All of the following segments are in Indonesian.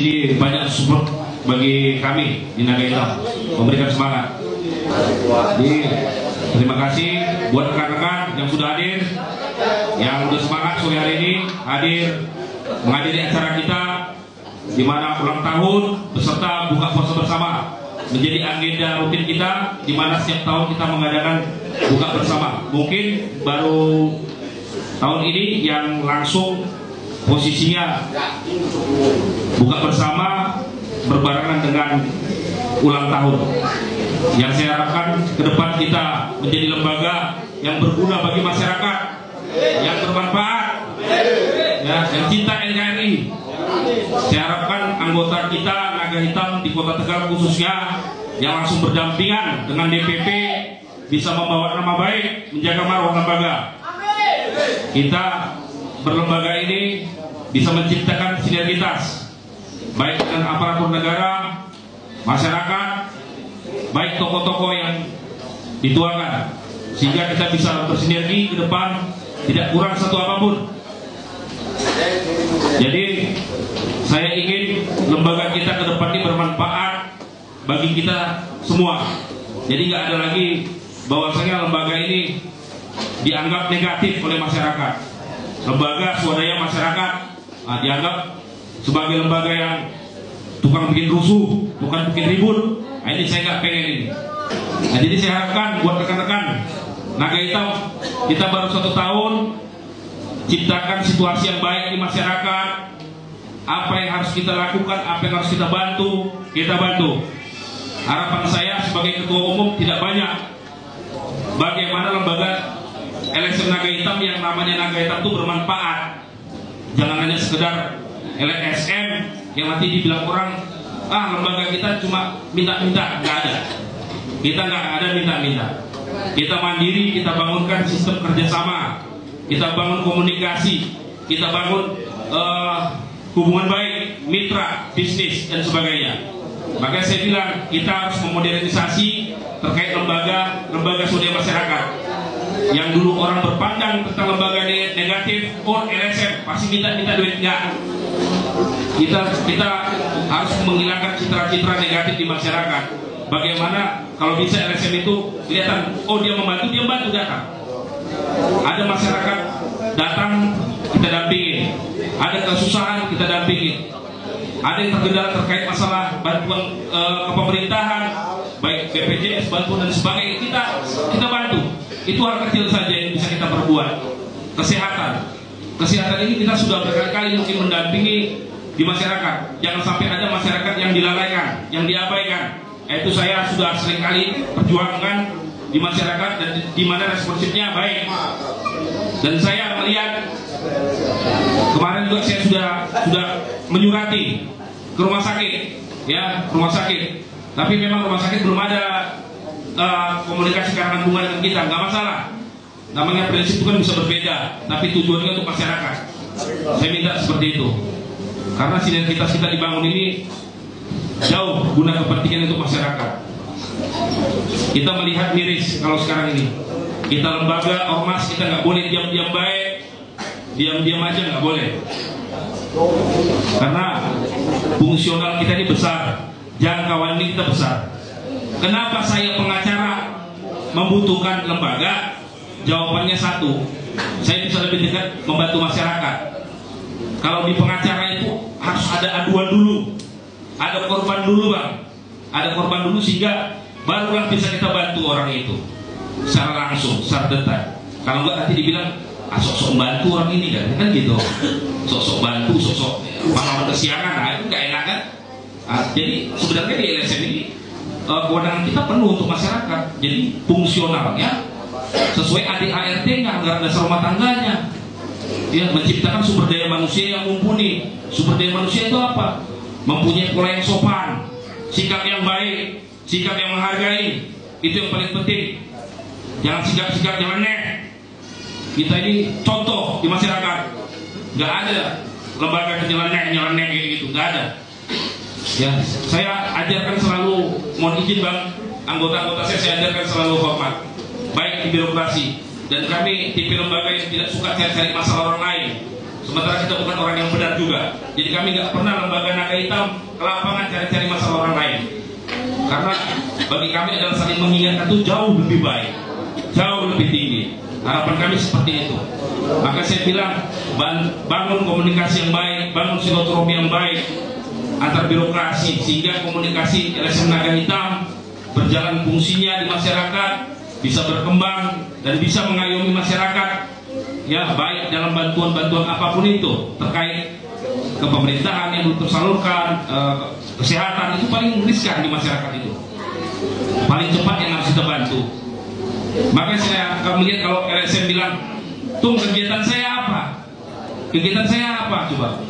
sini banyak support bagi kami di Naga Hitam, memberikan semangat. Jadi terima kasih buat rekan-rekan yang sudah hadir, yang sudah semangat sore hari ini hadir menghadiri acara kita, di mana ulang tahun beserta buka puasa bersama menjadi agenda rutin kita, di mana setiap tahun kita mengadakan buka bersama. Mungkin baru tahun ini yang langsung posisinya buka bersama berbarengan dengan ulang tahun. Yang saya harapkan ke depan kita menjadi lembaga yang berguna bagi masyarakat, yang bermanfaat, ya, yang cinta NKRI. Saya harapkan anggota kita Naga Hitam di Kota Tegal khususnya yang langsung berdampingan dengan DPP bisa membawa nama baik, menjaga marwah lembaga. Kita berlembaga ini bisa menciptakan sinergitas baik dengan aparatur negara, masyarakat, baik tokoh-tokoh yang dituakan, sehingga kita bisa bersinergi ke depan, tidak kurang satu apapun. Jadi saya ingin lembaga kita ke depan ini bermanfaat bagi kita semua. Jadi nggak ada lagi bahwasanya lembaga ini dianggap negatif oleh masyarakat. Lembaga swadaya masyarakat dianggap sebagai lembaga yang tukang bikin rusuh, bukan bikin ribut. Nah, ini saya nggak pengen ini. Nah, jadi saya harapkan buat rekan-rekan Naga Hitam, kita baru 1 tahun ciptakan situasi yang baik di masyarakat. Apa yang harus kita lakukan, apa yang harus kita bantu, kita bantu. Harapan saya sebagai ketua umum tidak banyak. Bagaimana lembaga LSM Naga Hitam yang namanya Naga Hitam itu bermanfaat. Jangan hanya sekedar LSM yang nanti dibilang orang, lembaga kita cuma minta-minta. Nggak ada. Kita nggak ada minta-minta. Kita mandiri, kita bangunkan sistem kerjasama, kita bangun komunikasi, kita bangun hubungan baik, mitra, bisnis, dan sebagainya. Makanya saya bilang kita harus memodernisasi terkait lembaga swadaya masyarakat. Yang dulu orang berpandang tentang lembaga negatif, LSM pasti minta duit, enggak. Kita harus menghilangkan citra-citra negatif di masyarakat. Bagaimana kalau bisa LSM itu kelihatan, dia membantu datang. Ada masyarakat datang, kita dampingin. Ada kesusahan, kita dampingin. Ada yang terkendala terkait masalah bantuan kepemerintahan, baik BPJS, bantuan dan sebagainya, kita bantu. Itu hal kecil saja yang bisa kita perbuat. Kesehatan ini kita sudah berkali-kali mungkin mendampingi di masyarakat. Jangan sampai ada masyarakat yang dilalaikan, yang diabaikan. Itu saya sudah seringkali perjuangkan di masyarakat, dan di mana responsifnya baik. Dan saya melihat kemarin juga saya sudah menyurati ke rumah sakit, ya, rumah sakit. Tapi memang rumah sakit belum ada komunikasi karena hubungan dengan kita, nggak masalah. Namanya prinsip itu kan bisa berbeda, tapi tujuannya untuk masyarakat. Saya minta seperti itu, karena sinergitas kita dibangun ini jauh guna kepentingan untuk masyarakat. Kita melihat miris kalau sekarang ini kita lembaga ormas, kita nggak boleh diam-diam baik, diam-diam aja nggak boleh, karena fungsional kita ini besar, jangkauan ini kita besar. Kenapa saya pengacara membutuhkan lembaga? Jawabannya satu, saya bisa lebih dekat membantu masyarakat. Kalau di pengacara itu harus ada aduan dulu, ada korban dulu, Bang, ada korban dulu, sehingga barulah bisa kita bantu orang itu secara langsung, secara detak. Kalau enggak nanti dibilang sok-sok bantu orang ini, kan gitu, sok-sok bantu, sok-sok pahlawan kesiangan, itu nggak enak kan. Jadi sebenarnya di LSM ini kewenangan kita penuh untuk masyarakat. Jadi fungsionalnya sesuai ADART-nya, anggaran dasar rumah tangganya, ya, menciptakan sumber daya manusia yang mumpuni. Sumber daya manusia itu apa? Mempunyai pola yang sopan, sikap yang baik, sikap yang menghargai. Itu yang paling penting. Jangan sikap-sikap nyeleneh. Kita ini contoh di masyarakat. Nggak ada lembaga nyeleneh kayak gitu, nggak ada. Ya, saya ajarkan selalu, mohon izin Bang, anggota-anggota saya ajarkan selalu hormat, baik di birokrasi. Dan kami tipe lembaga yang tidak suka cari-cari masalah orang lain. sementara kita bukan orang yang benar juga. Jadi kami nggak pernah lembaga naga hitam ke lapangan cari-cari masalah orang lain. Karena bagi kami adalah saling mengingatkan itu jauh lebih baik, jauh lebih tinggi. Harapan kami seperti itu. Maka saya bilang, bangun komunikasi yang baik, bangun silaturahmi yang baik antar birokrasi, sehingga komunikasi LSM Naga Hitam berjalan fungsinya di masyarakat, bisa berkembang dan bisa mengayomi masyarakat, ya, baik dalam bantuan-bantuan apapun itu terkait ke pemerintahan yang tersalurkan, kesehatan itu paling riskan di masyarakat itu, paling cepat yang harus kita bantu. Makanya saya melihat kalau LSM bilang, "Tung, kegiatan saya apa? Kegiatan saya apa?" Coba.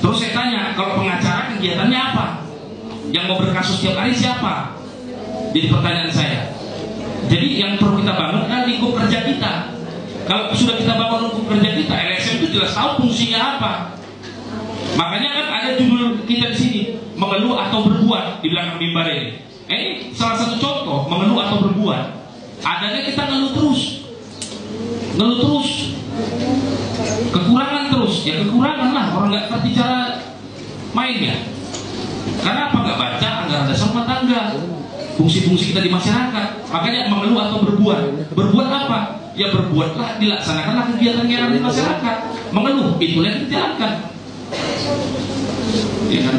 Terus saya tanya, kalau pengacara kegiatannya apa? Yang mau berkasus tiap hari siapa? Jadi pertanyaan saya. Jadi yang perlu kita bangun adalah lingkup kerja kita. Kalau sudah kita bangun lingkup kerja kita, LSM itu jelas tahu fungsinya apa. Makanya kan ada judul kita di sini, mengeluh atau berbuat di belakang mimbar ini. Ini salah satu contoh mengeluh atau berbuat. Adanya kita ngeluh terus, kekurangan terus, ya kekurangan lah, orang nggak ngerti cara mainnya. Karena apa? Nggak baca anggaran dasar rumah tangga, fungsi-fungsi kita di masyarakat. Makanya mengeluh atau berbuat. Berbuat apa? Ya berbuatlah, dilaksanakanlah kegiatan yang ada di masyarakat. Mengeluh, itulah yang dijalankan. Ya kan?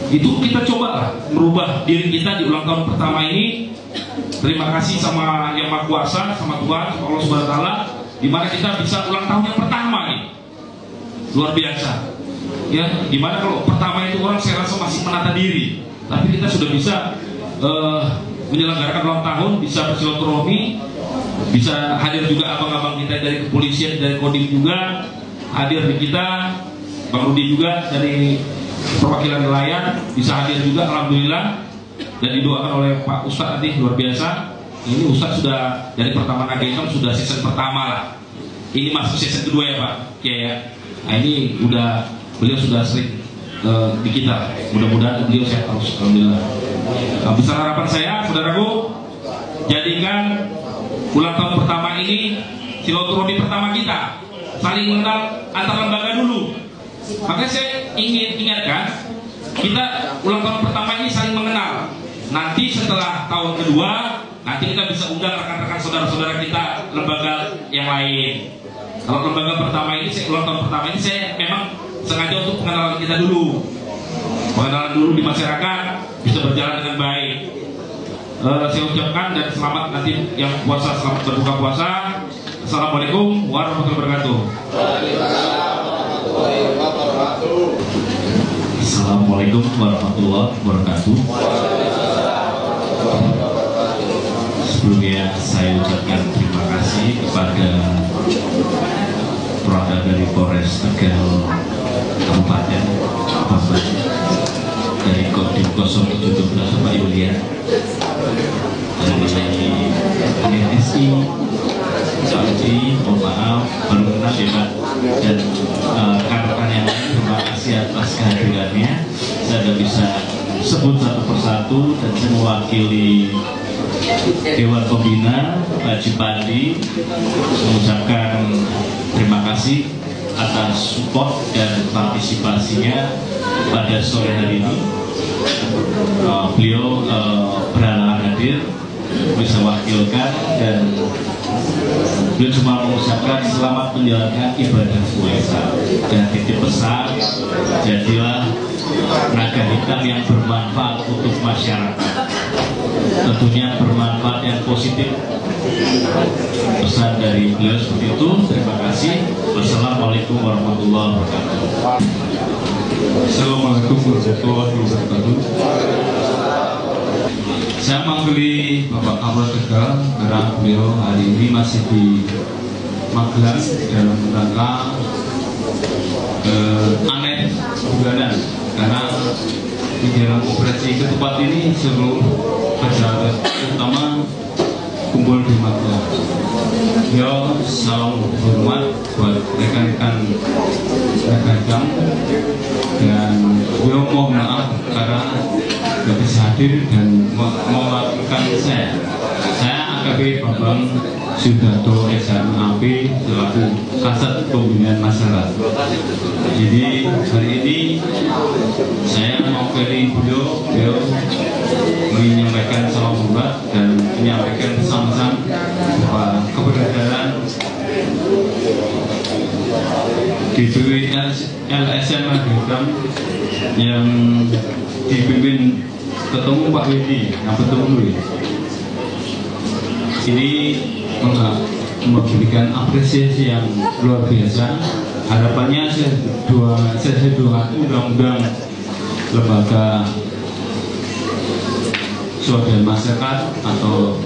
Itu kita coba merubah diri kita di ulang tahun pertama ini. Terima kasih sama Yang Maha Kuasa, sama Tuhan, sama Allah Subhanahu Wa Taala, di mana kita bisa ulang tahun yang pertama nih, luar biasa. Ya, di mana kalau pertama itu orang saya rasa masih menata diri, tapi kita sudah bisa menyelenggarakan ulang tahun, bisa bersilaturahmi, bisa hadir juga abang-abang kita dari kepolisian, dari Kodim juga hadir di kita, Bang Rudi juga dari perwakilan nelayan bisa hadir juga, alhamdulillah. Dan didoakan oleh Pak Ustadz nanti luar biasa. Ini Ustadz sudah dari pertama Naga Hitam sudah season pertama lah. Ini masuk season kedua ya Pak. Ya. Nah ini beliau sudah sering di kita. Mudah-mudahan beliau sehat terus. Alhamdulillah. Nah, besar harapan saya, saudaraku, jadikan ulang tahun pertama ini silaturahmi pertama kita, saling mengenal antar lembaga dulu. Makanya saya ingin ingatkan, kita ulang tahun pertama ini saling mengenal. Nanti setelah tahun kedua, nanti kita bisa undang rekan-rekan saudara-saudara kita lembaga yang lain. Kalau lembaga pertama ini, ulang tahun pertama ini saya memang sengaja untuk pengenalan kita dulu, pengenalan dulu di masyarakat, bisa berjalan dengan baik. Saya ucapkan dan selamat nanti yang puasa, selamat berbuka puasa. Assalamualaikum warahmatullahi wabarakatuh. Assalamualaikum warahmatullahi wabarakatuh. Sebelumnya saya ucapkan terima kasih kepada Perwira dari Polres Tegal Kabupaten Bapak dari Kodim 0712 Pak Yulian, dari NSI Saudi, mohon maaf baru kenal ya Pak, dan rekan-rekan yang lain, terima kasih atas kehadirannya. Saya sudah bisa sebut satu persatu dan saya mewakili Dewan Pembina Pak Cipandi mengucapkan terima kasih atas support dan partisipasinya pada sore hari ini. Beliau berhalangan hadir, bisa wakilkan, dan beliau cuma mengucapkan selamat menjalankan ibadah puasa dan titip pesan, jadilah naga hitam yang bermanfaat untuk masyarakat, tentunya bermanfaat yang positif. Pesan dari beliau seperti itu. Terima kasih. Wassalamualaikum warahmatullahi wabarakatuh. Assalamualaikum warahmatullahi wabarakatuh. Saya mewakili Bapak Kapolres Tegal karena beliau hari ini masih di Magelang dalam rangka aneh bulanan, karena di dalam operasi ketupat ini seluruh pejabat utama kumpul di Magelang. Beliau salam hormat buat rekan-rekan dagang, dan beliau mohon maaf karena tidak bisa hadir dan mewakilkan saya AKP Bambang Sudarto SMAP selaku Kasat Pembinaan Masyarakat. Jadi hari ini saya mewakili beliau menyampaikan salam hormat dan menyampaikan pesan-pesan bahwa keberadaan DPW LSM Magelang yang dipimpin ketemu Pak Widi yang betul ini memberikan apresiasi yang luar biasa. Harapannya sesuai undang-undang lembaga swadaya masyarakat atau